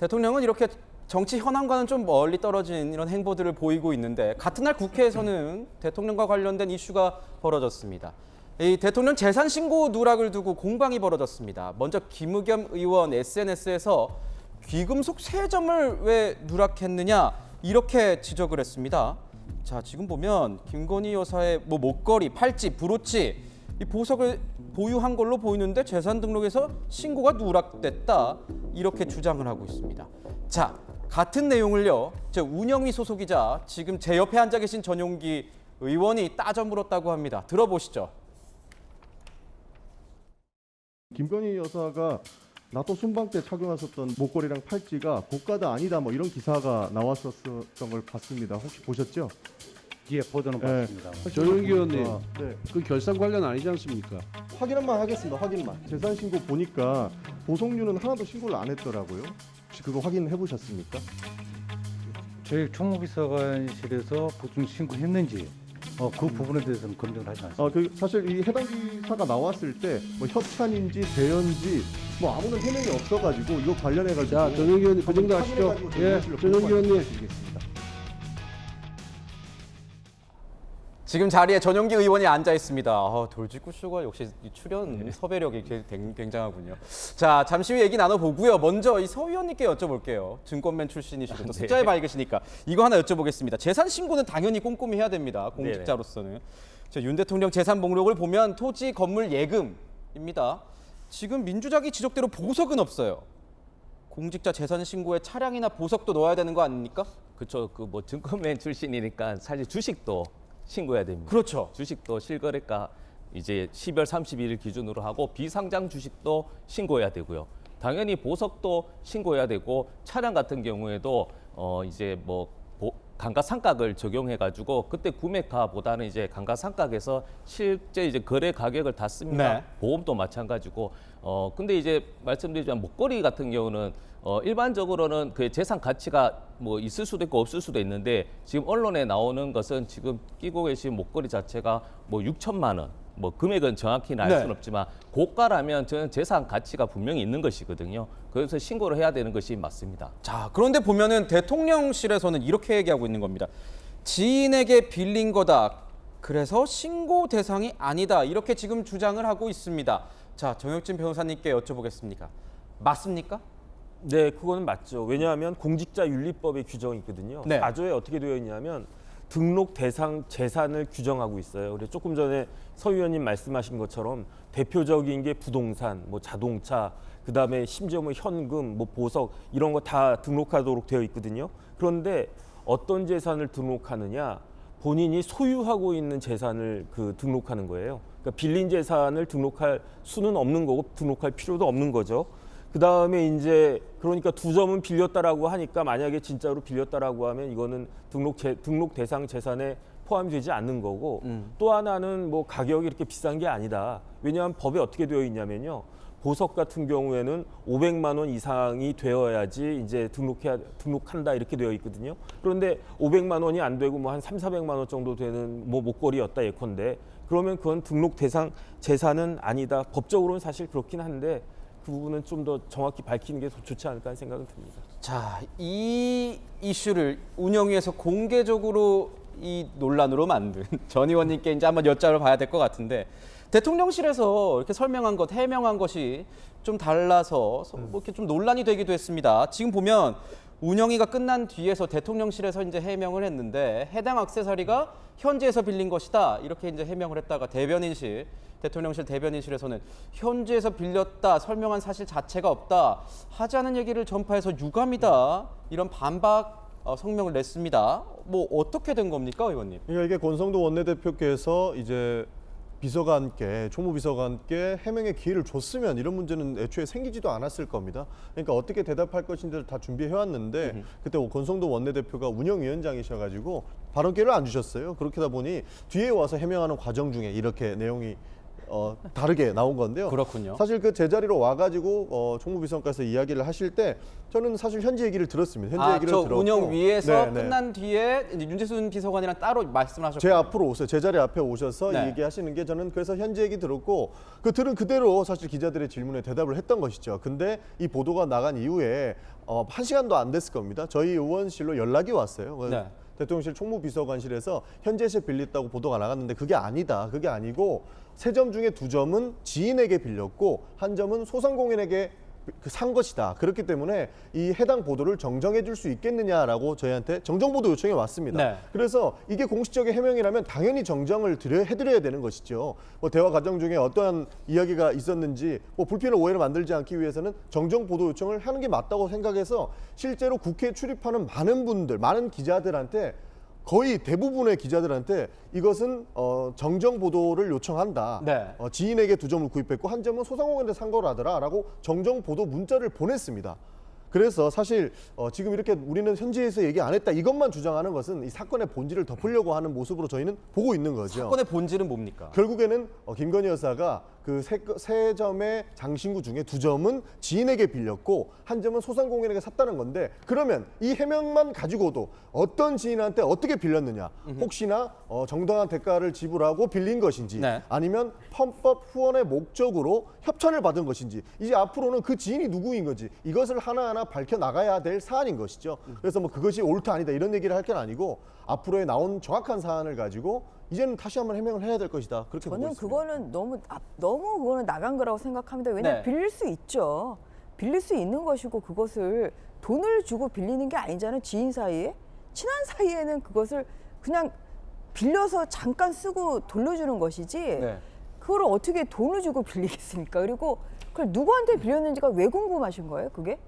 대통령은 이렇게 정치 현안과는 좀 멀리 떨어진 이런 행보들을 보이고 있는데 같은 날 국회에서는 대통령과 관련된 이슈가 벌어졌습니다. 이 대통령 재산 신고 누락을 두고 공방이 벌어졌습니다. 먼저 김의겸 의원 SNS에서 귀금속 3점을 왜 누락했느냐 이렇게 지적을 했습니다. 자, 지금 보면 김건희 여사의 목걸이, 팔찌, 브로치 이 보석을 보유한 걸로 보이는데 재산 등록에서 신고가 누락됐다 이렇게 주장을 하고 있습니다. 자, 같은 내용을요. 운영위 소속이자 지금 제 옆에 앉아 계신 전용기 의원이 따져 물었다고 합니다. 들어보시죠. 김건희 여사가 나토 순방 때 착용하셨던 목걸이랑 팔찌가 고가다 아니다 뭐 이런 기사가 나왔었던 걸 봤습니다. 혹시 보셨죠? 예, 보도는 네. 봤습니다. 전용기 의원님, 네. 그 결산 관련 아니지 않습니까? 확인만 하겠습니다. 확인만. 재산 신고 보니까 보석류는 하나도 신고를 안 했더라고요. 혹시 그거 확인해 보셨습니까? 저희 총무비서관실에서 보증 신고했는지 그 부분에 대해서는 검증을 하지 않습니다. 그 사실 이 해당 기사가 나왔을 때 뭐 협찬인지 대연지 뭐 아무런 해명이 없어가지고 이거 관련해가지고 자, 전용기 의원님 그 정도 하시죠. 예, 전용기 의원님. 지금 자리에 전용기 의원이 앉아 있습니다. 돌직구 쇼가 역시 출연 섭외력이 굉장하군요. 자, 잠시 후 얘기 나눠보고요. 먼저 이 서 의원님께 여쭤볼게요. 증권맨 출신이시고 또 숫자에 밝으시니까 이거 하나 여쭤보겠습니다. 재산 신고는 당연히 꼼꼼히 해야 됩니다. 공직자로서는. 자, 윤 대통령 재산 목록을 보면 토지, 건물, 예금입니다. 지금 민주작이 지적대로 보석은 없어요. 공직자 재산 신고에 차량이나 보석도 넣어야 되는 거 아닙니까? 그렇죠. 그 뭐 증권맨 출신이니까 사실 주식도 신고해야 됩니다. 그렇죠. 주식도 실거래가 이제 12월 31일 기준으로 하고 비상장 주식도 신고해야 되고요. 당연히 보석도 신고해야 되고 차량 같은 경우에도 이제 뭐 감가상각을 적용해 가지고 그때 구매가보다는 이제 감가상각에서 실제 이제 거래 가격을 다 씁니다. 네. 보험도 마찬가지고 근데 이제 말씀드리자면 목걸이 같은 경우는 일반적으로는 그 재산 가치가 뭐 있을 수도 있고 없을 수도 있는데 지금 언론에 나오는 것은 지금 끼고 계신 목걸이 자체가 뭐 6천만 원, 뭐 금액은 정확히는 알 수는 없지만 고가라면 저는 재산 가치가 분명히 있는 것이거든요. 그래서 신고를 해야 되는 것이 맞습니다. 자, 그런데 보면은 대통령실에서는 이렇게 얘기하고 있는 겁니다. 지인에게 빌린 거다. 그래서 신고 대상이 아니다. 이렇게 지금 주장을 하고 있습니다. 자, 정혁진 변호사님께 여쭤보겠습니까? 맞습니까? 네, 그거는 맞죠. 왜냐하면 공직자윤리법의 규정이 있거든요. 네. 4조에 어떻게 되어 있냐면 등록 대상 재산을 규정하고 있어요. 그래서 조금 전에 서 의원님 말씀하신 것처럼 대표적인 게 부동산, 뭐 자동차, 그다음에 심지어 뭐 현금, 뭐 보석 이런 거 다 등록하도록 되어 있거든요. 그런데 어떤 재산을 등록하느냐? 본인이 소유하고 있는 재산을 등록하는 거예요. 그러니까 빌린 재산을 등록할 수는 없는 거고 등록할 필요도 없는 거죠. 그다음에 이제 그러니까 2점은 빌렸다라고 하니까 만약에 진짜로 빌렸다라고 하면 이거는 등록 대상 재산에 포함되지 않는 거고 또 하나는 뭐 가격이 이렇게 비싼 게 아니다. 왜냐하면 법에 어떻게 되어 있냐면요. 보석 같은 경우에는 500만 원 이상이 되어야지 이제 등록한다 이렇게 되어 있거든요. 그런데 500만 원이 안 되고 뭐 한 3,400만 원 정도 되는 뭐 목걸이였다 예컨대. 그러면 그건 등록 대상 재산은 아니다. 법적으로는 사실 그렇긴 한데 그 부분은 좀 더 정확히 밝히는 게 더 좋지 않을까 하는 생각은 듭니다. 자, 이 이슈를 운영위에서 공개적으로 이 논란으로 만든 전 의원님께 이제 한번 여쭤봐야 될 것 같은데 대통령실에서 이렇게 설명한 것, 해명한 것이 좀 달라서 뭐 이렇게 좀 논란이 되기도 했습니다. 지금 보면 운영위가 끝난 뒤에서 대통령실에서 이제 해명을 했는데 해당 액세서리가 현지에서 빌린 것이다 이렇게 이제 해명을 했다가 대통령실 대변인실에서는 현지에서 빌렸다 설명한 사실 자체가 없다 하지 않은 얘기를 전파해서 유감이다 이런 반박 성명을 냈습니다. 뭐 어떻게 된 겁니까, 의원님? 그러니까 이게 권성도 원내대표께서 이제 비서관께 총무비서관께 해명의 기회를 줬으면 이런 문제는 애초에 생기지도 않았을 겁니다. 그러니까 어떻게 대답할 것인지를 다 준비해 왔는데 그때 권성도 원내대표가 운영위원장이셔가지고 발언 기회를 안 주셨어요. 그렇게 하다 보니 뒤에 와서 해명하는 과정 중에 이렇게 내용이 다르게 나온 건데요. 그렇군요. 사실 그 제자리로 와가지고 총무비서관께서 이야기를 하실 때 저는 사실 현재 얘기를 들었습니다. 현재 얘기를 저 들었고 운영위에서 네, 네. 끝난 뒤에 이제 윤재순 비서관이랑 따로 말씀을 하셨고 제 앞으로 오세요. 제 자리 앞에 오셔서 네. 얘기하시는 게 저는 그래서 현재 얘기 들었고 그 들은 그대로 사실 기자들의 질문에 대답을 했던 것이죠. 근데 이 보도가 나간 이후에 1시간도 안 됐을 겁니다. 저희 의원실로 연락이 왔어요. 네. 대통령실 총무비서관실에서 현재실 빌렸다고 보도가 나갔는데 그게 아니다. 그게 아니고 3점 중에 2점은 지인에게 빌렸고 1점은 소상공인에게 산 것이다. 그렇기 때문에 이 해당 보도를 정정해 줄 수 있겠느냐라고 저희한테 정정보도 요청이 왔습니다. 네. 그래서 이게 공식적인 해명이라면 당연히 정정을 해드려야 되는 것이죠. 뭐 대화 과정 중에 어떠한 이야기가 있었는지 뭐 불필요한 오해를 만들지 않기 위해서는 정정 보도 요청을 하는 게 맞다고 생각해서 실제로 국회에 출입하는 많은 분들, 많은 기자들한테 거의 대부분의 기자들한테 이것은 정정 보도를 요청한다. 네. 지인에게 2점을 구입했고 1점은 소상공인한테 산 거라더라라고 정정 보도 문자를 보냈습니다. 그래서 사실 지금 이렇게 우리는 현지에서 얘기 안 했다 이것만 주장하는 것은 이 사건의 본질을 덮으려고 하는 모습으로 저희는 보고 있는 거죠. 사건의 본질은 뭡니까? 결국에는 김건희 여사가 그 3점의 장신구 중에 2점은 지인에게 빌렸고 1점은 소상공인에게 샀다는 건데 그러면 이 해명만 가지고도 어떤 지인한테 어떻게 빌렸느냐 혹시나 정당한 대가를 지불하고 빌린 것인지 네. 아니면 편법 후원의 목적으로 협찬을 받은 것인지 이제 앞으로는 그 지인이 누구인 건지 이것을 하나하나 밝혀나가야 될 사안인 것이죠. 그래서 뭐 그것이 옳다 아니다 이런 얘기를 할 건 아니고 앞으로에 나온 정확한 사안을 가지고 이제는 다시 한번 해명을 해야 될 것이다. 그렇게 보고 저는 있습니다. 그거는 너무 그거는 나간 거라고 생각합니다. 왜냐하면 네. 빌릴 수 있죠. 빌릴 수 있는 것이고 그것을 돈을 주고 빌리는 게 아니잖아요. 지인 사이에. 친한 사이에는 그것을 그냥 빌려서 잠깐 쓰고 돌려주는 것이지 네. 그걸 어떻게 돈을 주고 빌리겠습니까? 그리고 그걸 누구한테 빌렸는지가 왜 궁금하신 거예요? 그게?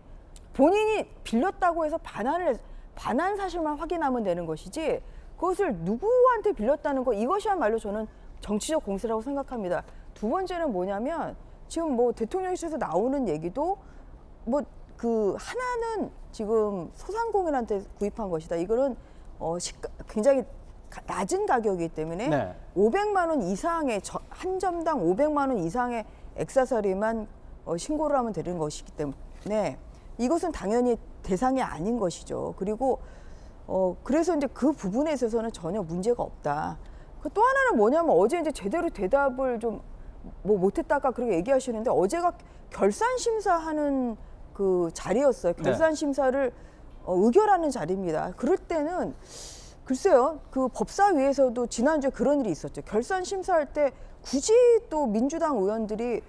본인이 빌렸다고 해서 반환 사실만 확인하면 되는 것이지 그것을 누구한테 빌렸다는 거 이것이야말로 저는 정치적 공세라고 생각합니다. 두 번째는 뭐냐면 지금 뭐 대통령실에서 나오는 얘기도 뭐 그 하나는 지금 소상공인한테 구입한 것이다. 이거는 굉장히 낮은 가격이기 때문에 네. 500만 원 이상의 한 점당 500만 원 이상의 액세서리만 신고를 하면 되는 것이기 때문에 이것은 당연히 대상이 아닌 것이죠. 그리고 그래서 이제 그 부분에 있어서는 전혀 문제가 없다. 또 하나는 뭐냐면 어제 이제 제대로 대답을 좀 뭐 못했다가 그렇게 얘기하시는데 어제가 결산 심사하는 그 자리였어요. 결산 심사를 의결하는 자리입니다. 그럴 때는 글쎄요, 그 법사위에서도 지난주에 그런 일이 있었죠. 결산 심사할 때 굳이 또 민주당 의원들이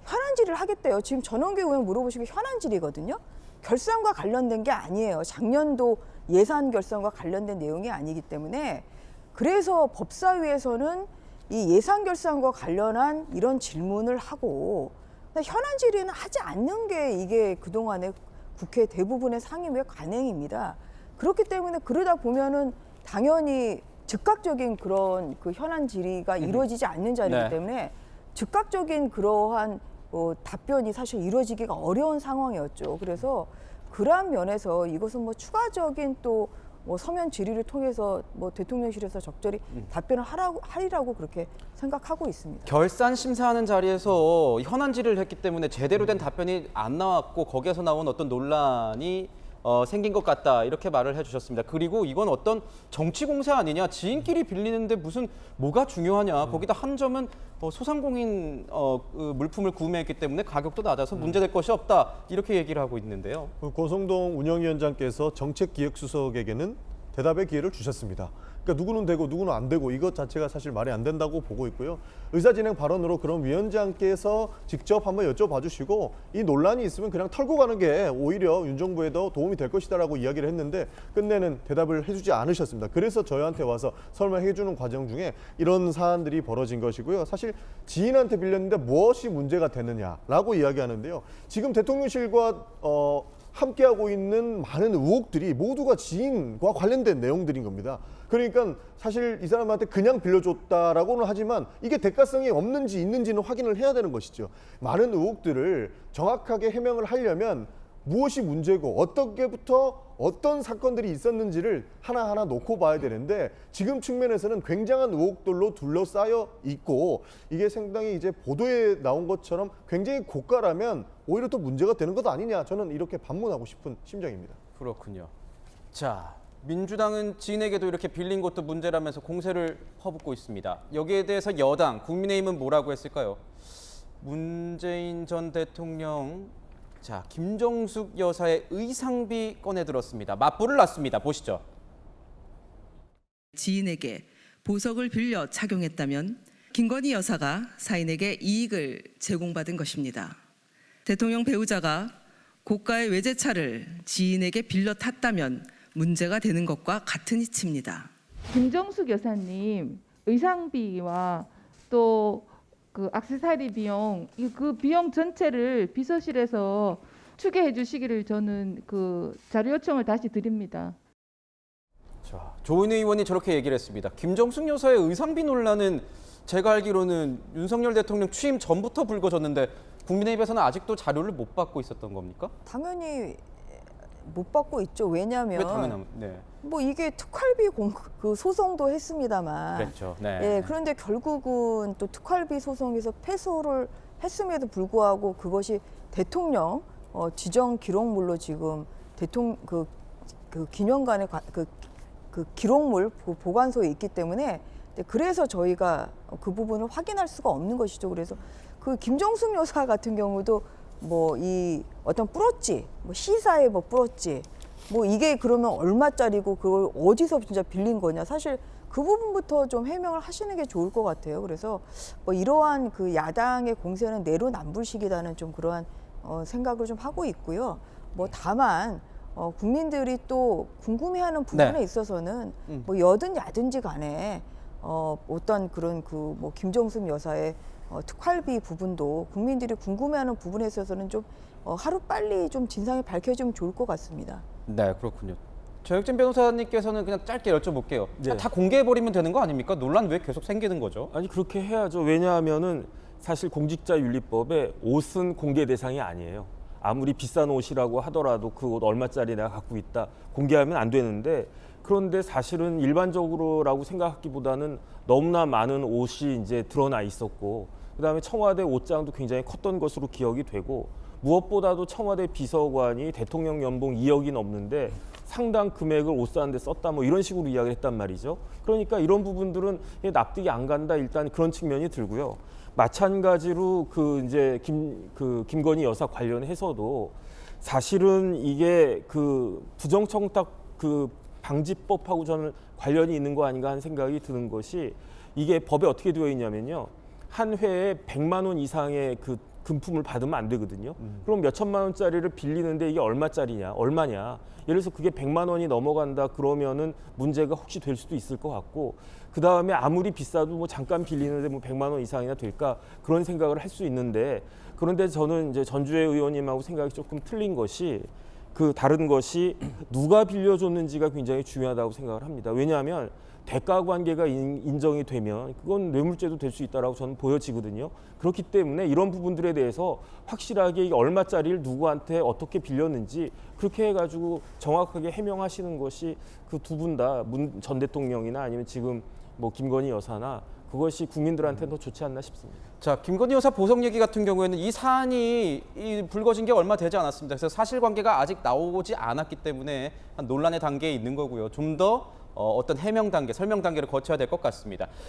현안질의를 하겠대요. 지금 전원기 의원 물어보시고 현안질의거든요. 결산과 관련된 게 아니에요. 작년도 예산 결산과 관련된 내용이 아니기 때문에 그래서 법사위에서는 이 예산 결산과 관련한 이런 질문을 하고 현안 질의는 하지 않는 게 이게 그동안의 국회 대부분의 상임위 관행입니다. 그렇기 때문에 그러다 보면은 당연히 즉각적인 그런 그 현안 질의가 이루어지지 않는 자리이기 네. 때문에 즉각적인 그러한 답변이 사실 이루어지기가 어려운 상황이었죠. 그래서 그러한 면에서 이것은 뭐 추가적인 또 뭐 서면 질의를 통해서 뭐 대통령실에서 적절히 답변을 하리라고 그렇게 생각하고 있습니다. 결산 심사하는 자리에서 현안 질의를 했기 때문에 제대로 된 답변이 안 나왔고 거기에서 나온 어떤 논란이 생긴 것 같다 이렇게 말을 해주셨습니다. 그리고 이건 어떤 정치 공세 아니냐, 지인끼리 빌리는데 무슨 뭐가 중요하냐, 거기다 한 점은 소상공인 물품을 구매했기 때문에 가격도 낮아서 문제될 것이 없다 이렇게 얘기를 하고 있는데요. 고성동 운영위원장께서 정책기획수석에게는 대답의 기회를 주셨습니다. 그러니까 누구는 되고 누구는 안 되고 이것 자체가 사실 말이 안 된다고 보고 있고요. 의사진행 발언으로 그럼 위원장께서 직접 한번 여쭤봐 주시고 이 논란이 있으면 그냥 털고 가는 게 오히려 윤 정부에도 도움이 될 것이다라고 이야기를 했는데 끝내는 대답을 해주지 않으셨습니다. 그래서 저희한테 와서 설명해 주는 과정 중에 이런 사안들이 벌어진 것이고요. 사실 지인한테 빌렸는데 무엇이 문제가 되느냐라고 이야기하는데요. 지금 대통령실과 함께하고 있는 많은 의혹들이 모두가 지인과 관련된 내용들인 겁니다. 그러니까 사실 이 사람한테 그냥 빌려줬다라고는 하지만 이게 대가성이 없는지 있는지는 확인을 해야 되는 것이죠. 많은 의혹들을 정확하게 해명을 하려면 무엇이 문제고 어떻게부터 어떤 사건들이 있었는지를 하나하나 놓고 봐야 되는데 지금 측면에서는 굉장한 의혹들로 둘러싸여 있고 이게 상당히 이제 보도에 나온 것처럼 굉장히 고가라면 오히려 또 문제가 되는 것 아니냐 저는 이렇게 반문하고 싶은 심정입니다. 그렇군요. 자, 민주당은 지인에게도 이렇게 빌린 것도 문제라면서 공세를 퍼붓고 있습니다. 여기에 대해서 여당, 국민의힘은 뭐라고 했을까요? 문재인 전 대통령, 자, 김정숙 여사의 의상비 꺼내들었습니다. 맞불을 놨습니다. 보시죠. 지인에게 보석을 빌려 착용했다면 김건희 여사가 사인에게 이익을 제공받은 것입니다. 대통령 배우자가 고가의 외제차를 지인에게 빌려 탔다면 문제가 되는 것과 같은 이치입니다. 김정숙 여사님 의상비와 또 그 액세서리 비용, 그 비용 전체를 비서실에서 추계해 주시기를 저는 그 자료 요청을 다시 드립니다. 자, 조은희 의원이 저렇게 얘기를 했습니다. 김정숙 여사의 의상비 논란은 제가 알기로는 윤석열 대통령 취임 전부터 불거졌는데 국민의힘에서는 아직도 자료를 못 받고 있었던 겁니까? 당연히 못 받고 있죠. 왜냐하면 왜 당연한? 네, 뭐 이게 특활비 그 소송도 했습니다만 그랬죠. 네. 예, 그런데 결국은 또 특활비 소송에서 패소를 했음에도 불구하고 그것이 대통령 지정 기록물로 지금 대통령 그 기념관의 그 기록물 보관소에 있기 때문에 그래서 저희가 그 부분을 확인할 수가 없는 것이죠. 그래서 그 김정숙 여사 같은 경우도 뭐 이 어떤 뿌렸지, 뭐 시사에 뭐 뿌렸지, 뭐 이게 그러면 얼마짜리고 그걸 어디서 진짜 빌린 거냐. 사실 그 부분부터 좀 해명을 하시는 게 좋을 것 같아요. 그래서 뭐 이러한 그 야당의 공세는 내로남불식이라는 좀 그러한 생각을 좀 하고 있고요. 뭐 다만 국민들이 또 궁금해하는 부분에 네. 있어서는 뭐 여든 야든지 간에 어떤 그런 그 뭐 김정숙 여사의 특활비 부분도 국민들이 궁금해하는 부분에 있어서는 좀 하루 빨리 좀 진상이 밝혀지면 좋을 것 같습니다. 네, 그렇군요. 정혁진 변호사님께서는 그냥 짧게 여쭤볼게요. 네. 다 공개해버리면 되는 거 아닙니까? 논란 왜 계속 생기는 거죠? 아니 그렇게 해야죠. 왜냐하면은 사실 공직자윤리법에 옷은 공개 대상이 아니에요. 아무리 비싼 옷이라고 하더라도 그 옷 얼마짜리 내가 갖고 있다 공개하면 안 되는데 그런데 사실은 일반적으로라고 생각하기보다는 너무나 많은 옷이 이제 드러나 있었고 그다음에 청와대 옷장도 굉장히 컸던 것으로 기억이 되고 무엇보다도 청와대 비서관이 대통령 연봉 2억이 넘는데 상당 금액을 옷 사는데 썼다 뭐 이런 식으로 이야기를 했단 말이죠. 그러니까 이런 부분들은 납득이 안 간다 일단 그런 측면이 들고요. 마찬가지로 김건희 여사 관련해서도 사실은 이게 그 부정청탁 그 방지법하고 저는 관련이 있는 거 아닌가 하는 생각이 드는 것이 이게 법에 어떻게 되어 있냐면요. 한 회에 100만 원 이상의 그 금품을 받으면 안 되거든요. 그럼 몇 천만 원짜리를 빌리는데 이게 얼마짜리냐, 얼마냐. 예를 들어서 그게 100만 원이 넘어간다 그러면은 문제가 혹시 될 수도 있을 것 같고 그 다음에 아무리 비싸도 뭐 잠깐 빌리는데 뭐 100만 원 이상이나 될까 그런 생각을 할 수 있는데 그런데 저는 이제 전주혜 의원님하고 생각이 조금 틀린 것이 그 다른 것이 누가 빌려줬는지가 굉장히 중요하다고 생각을 합니다. 왜냐하면 대가 관계가 인정이 되면 그건 뇌물죄도 될 수 있다라고 저는 보여지거든요. 그렇기 때문에 이런 부분들에 대해서 확실하게 이게 얼마짜리를 누구한테 어떻게 빌렸는지 그렇게 해가지고 정확하게 해명하시는 것이 그 두 분 다 문 전 대통령이나 아니면 지금 뭐 김건희 여사나 그것이 국민들한테는 더 좋지 않나 싶습니다. 자, 김건희 여사 보석 얘기 같은 경우에는 이 사안이 불거진 게 얼마 되지 않았습니다. 그래서 사실관계가 아직 나오지 않았기 때문에 한 논란의 단계에 있는 거고요. 좀 더 어떤 해명 단계, 설명 단계를 거쳐야 될 것 같습니다.